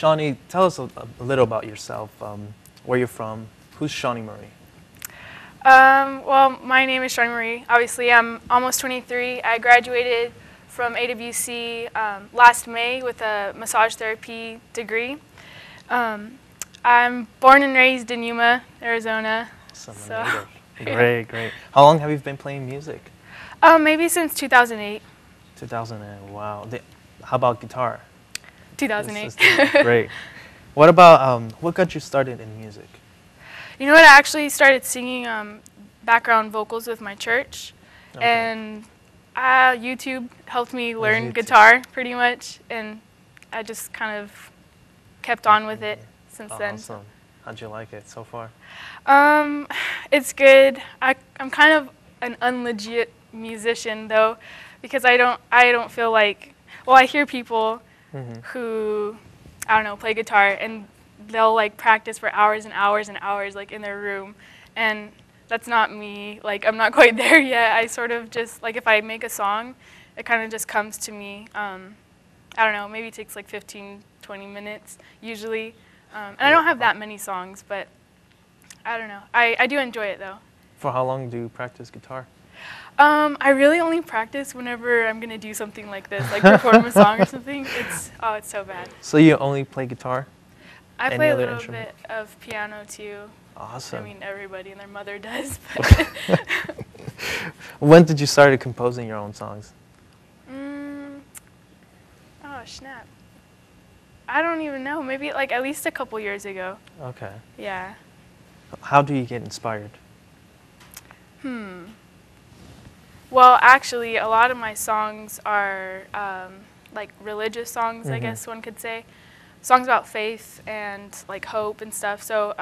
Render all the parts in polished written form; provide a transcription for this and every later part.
Shawnee, tell us a little about yourself. Where you're from? Who's Shawnee Marie? Well, my name is Shawnee Marie. Obviously, I'm almost 23. I graduated from AWC last May with a massage therapy degree. I'm born and raised in Yuma, Arizona. So. Great, great. How long have you been playing music? Maybe since 2008. 2008, wow. How about guitar? 2008. Great. What about, what got you started in music? You know what, I actually started singing background vocals with my church. Okay. And YouTube helped me learn guitar pretty much. And I just kind of kept on with it since then. Awesome. How'd you like it so far? It's good. I'm kind of an unlegit musician though, because I don't feel like, well, I hear people who, I don't know, play guitar and they'll like practice for hours and hours and hours like in their room, and that's not me. Like, I'm not quite there yet. I sort of just, like, if I make a song, it kind of just comes to me. I don't know, maybe it takes like 15, 20 minutes usually. And I don't have that many songs, but I don't know. I do enjoy it though. For how long do you practice guitar? I really only practice whenever I'm gonna do something like this, like perform a song or something. It's so bad. So you only play guitar? I play a little bit of piano too. Awesome. I mean, everybody and their mother does. When did you start composing your own songs? Oh snap! I don't even know. Maybe like at least a couple years ago. Okay. Yeah. How do you get inspired? Well, actually, a lot of my songs are like religious songs, I guess one could say. Songs about faith and like hope and stuff. So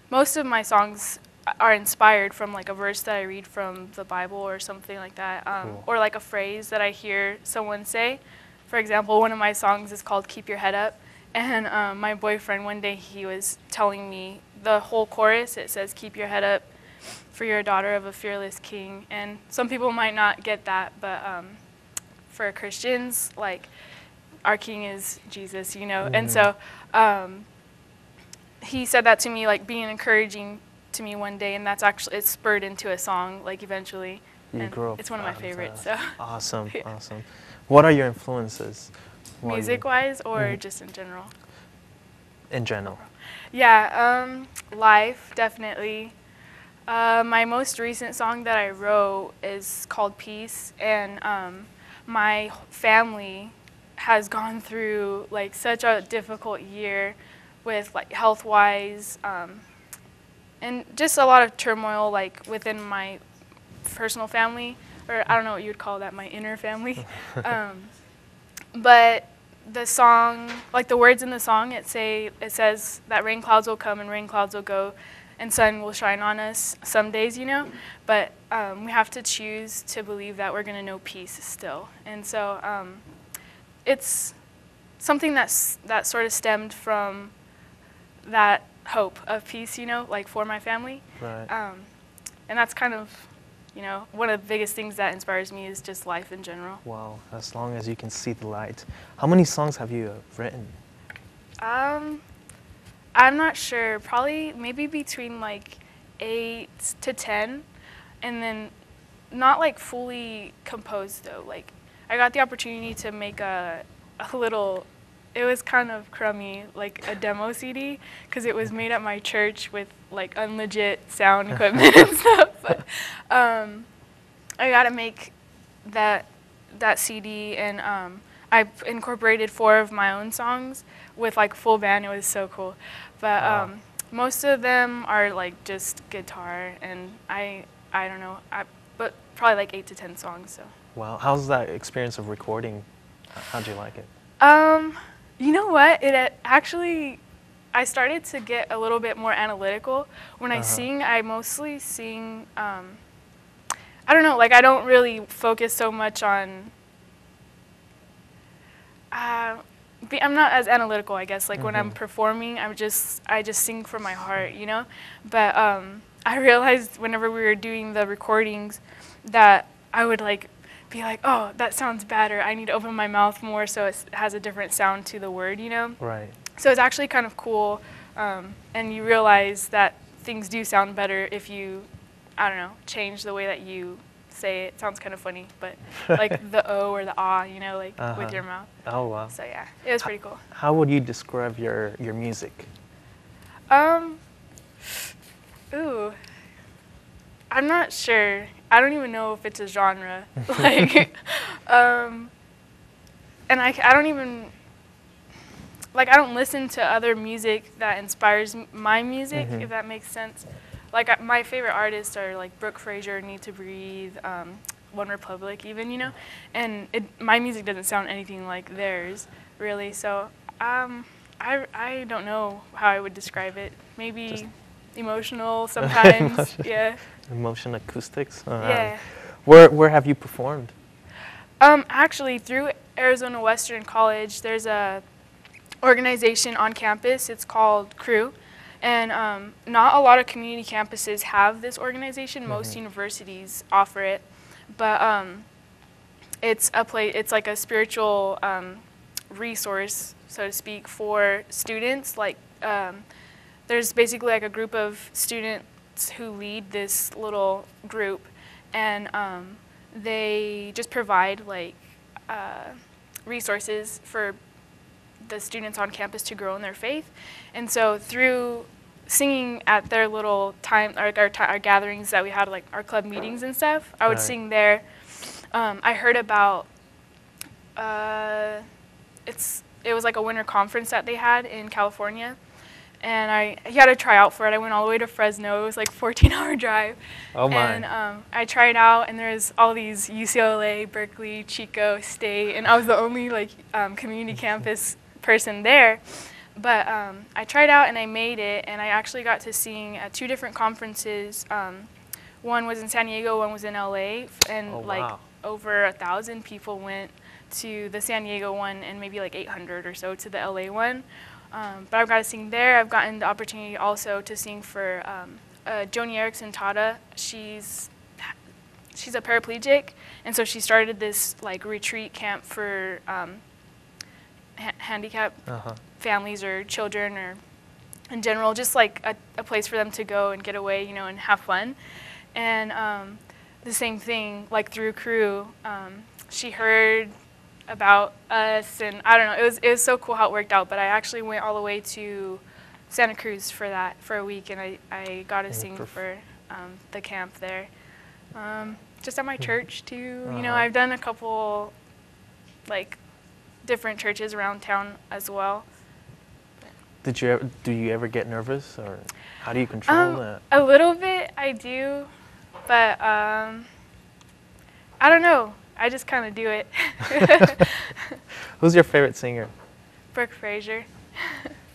most of my songs are inspired from like a verse that I read from the Bible or something like that, Cool. or like a phrase that I hear someone say. For example, one of my songs is called "Keep Your Head Up," and my boyfriend one day he was telling me the whole chorus. It says, "Keep your head up, for you're a daughter of a fearless king." And some people might not get that, but for Christians, like, our king is Jesus, you know. And so he said that to me, like being encouraging to me one day, and that's actually, it spurred into a song, like eventually. It's one of my favorites. So. Awesome, awesome. What are your influences? Music-wise or just in general? In general. Yeah, life, definitely. My most recent song that I wrote is called Peace, and my family has gone through like such a difficult year with like health-wise and just a lot of turmoil like within my personal family, or I don't know what you would call that, my inner family. But the song, like the words in the song, it says that rain clouds will come and rain clouds will go and sun will shine on us some days, you know, but we have to choose to believe that we're going to know peace still. And so it's something that sort of stemmed from that hope of peace, you know, like for my family. Right. And that's kind of, you know, one of the biggest things that inspires me is just life in general. Wow, as long as you can see the light. How many songs have you written? I'm not sure. Probably maybe between like 8 to 10, and then not like fully composed though. Like I got the opportunity to make a little, it was kind of crummy, like a demo CD, because it was made at my church with like unlegit sound equipment and stuff. But I got to make that CD, and I incorporated 4 of my own songs with like full band. It was so cool. But most of them are like just guitar, and I don't know, but probably like 8 to 10 songs. So. Wow, how's that experience of recording? How'd you like it? You know what? It actually, I started to get a little bit more analytical. When I sing, I mostly sing, I don't know, like I don't really focus so much on, I'm not as analytical, I guess. Like when I'm performing, I just sing from my heart, you know? But I realized whenever we were doing the recordings that I would like be like, oh, that sounds better. I need to open my mouth more so it has a different sound to the word, you know? Right. So it's actually kind of cool, and you realize that things do sound better if you, I don't know, change the way that you say it. It sounds kind of funny, but like the O or the ah, you know, like with your mouth. Oh, wow. So yeah, it was pretty cool. How would you describe your music? Ooh, I'm not sure. I don't even know if it's a genre. Like, and I don't even, like, I don't listen to other music that inspires my music, if that makes sense. Like, my favorite artists are like Brooke Fraser, Need to Breathe, One Republic even, you know? And my music doesn't sound anything like theirs, really. So I don't know how I would describe it. Maybe just emotional sometimes, yeah. Emotion acoustics? Yeah. Where have you performed? Actually, through Arizona Western College, there's a organization on campus. It's called CREW, and not a lot of community campuses have this organization. Most universities offer it, but it's like a spiritual resource, so to speak, for students. Like there's basically like a group of students who lead this little group, and they just provide like resources for the students on campus to grow in their faith. And so through singing at their little time, our gatherings that we had, like our club meetings and stuff, I would sing there. I heard about, it was like a winter conference that they had in California, and you had to try out for it. I went all the way to Fresno. It was like a 14-hour drive. Oh my. And I tried out, and there's all these UCLA, Berkeley, Chico, State, and I was the only like community campus person there. But I tried out and I made it, and I actually got to sing at 2 different conferences. One was in San Diego, one was in LA, and like over 1,000 people went to the San Diego one, and maybe like 800 or so to the LA one. But I've got to sing there. I've gotten the opportunity also to sing for Joni Eareckson Tada. She's a paraplegic, and so she started this like retreat camp for handicapped families or children, or in general, just like a place for them to go and get away, you know, and have fun. And the same thing, like through CREW, she heard about us, and I don't know, it was so cool how it worked out. But I actually went all the way to Santa Cruz for a week, and I got to sing for the camp there. Just at my church too. You know, I've done a couple like different churches around town as well. Do you ever get nervous, or how do you control that? A little bit, I do, but I don't know. I just kind of do it. Who's your favorite singer? Brooke Fraser.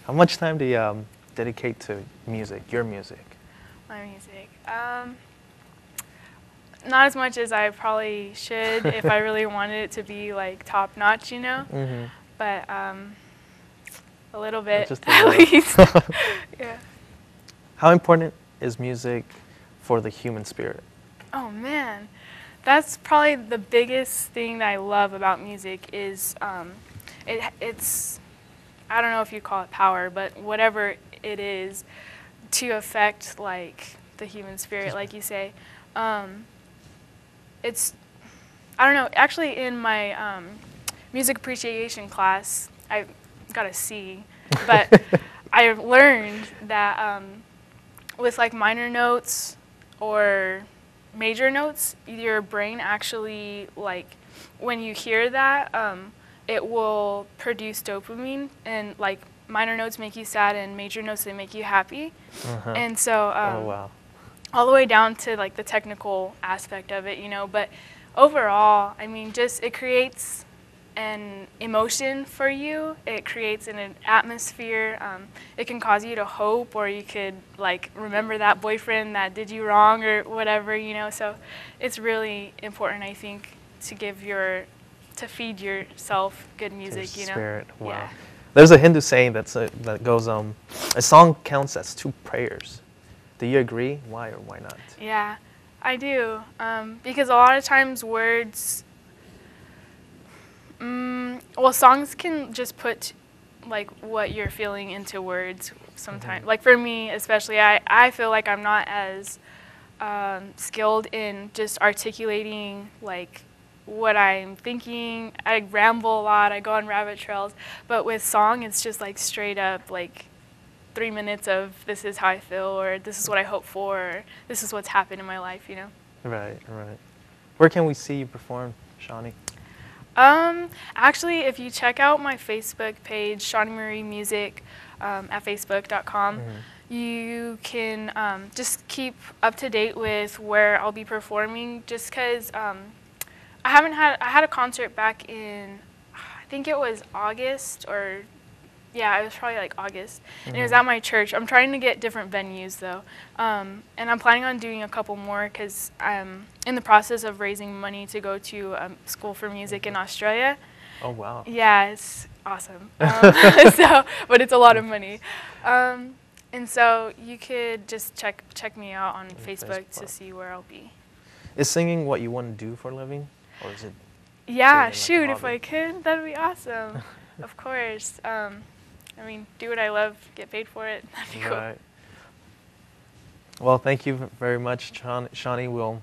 How much time do you dedicate to music, your music? My music. Not as much as I probably should if I really wanted it to be like top notch, you know. But a little bit, just a little. at least. Yeah. How important is music for the human spirit? Oh man, that's probably the biggest thing that I love about music is it's, I don't know if you call it power, but whatever it is, to affect like the human spirit, like you say. It's, I don't know, actually in my music appreciation class, I got a C, but I learned that with like minor notes or major notes, your brain actually, like, when you hear that, it will produce dopamine, and like minor notes make you sad and major notes, they make you happy. And so all the way down to like the technical aspect of it, you know. But overall, I mean, just it creates an emotion for you. It creates an atmosphere. It can cause you to hope, or you could like remember that boyfriend that did you wrong or whatever, you know. So it's really important, I think, to feed yourself good music, you know. Spirit. Wow. Yeah. There's a Hindu saying that goes, a song counts as 2 prayers. Do you agree? Why or why not? Yeah, I do. Because a lot of times words, well, songs can just put like what you're feeling into words sometimes. Like for me especially, I feel like I'm not as skilled in just articulating like what I'm thinking. I ramble a lot, I go on rabbit trails, but with song it's just like straight up like 3 minutes of this is how I feel, or this is what I hope for, or this is what's happened in my life, you know? Right, right. Where can we see you perform, Shawnee? Actually, if you check out my Facebook page, Shawnee Marie Music, at facebook.com, you can just keep up to date with where I'll be performing, just because I had a concert back in, I think it was August, or yeah, it was probably like August, and it was at my church. I'm trying to get different venues though, and I'm planning on doing a couple more because I'm in the process of raising money to go to school for music in Australia. Oh wow. Yeah, it's awesome. But it's a lot of money. And so you could just check me out on Facebook to see where I'll be. Is singing what you want to do for a living, or is it? Yeah, shoot, if I could, that'd be awesome. Of course. I mean, do what I love, get paid for it. That'd be cool. Right. Well, thank you very much, Shawnee. We'll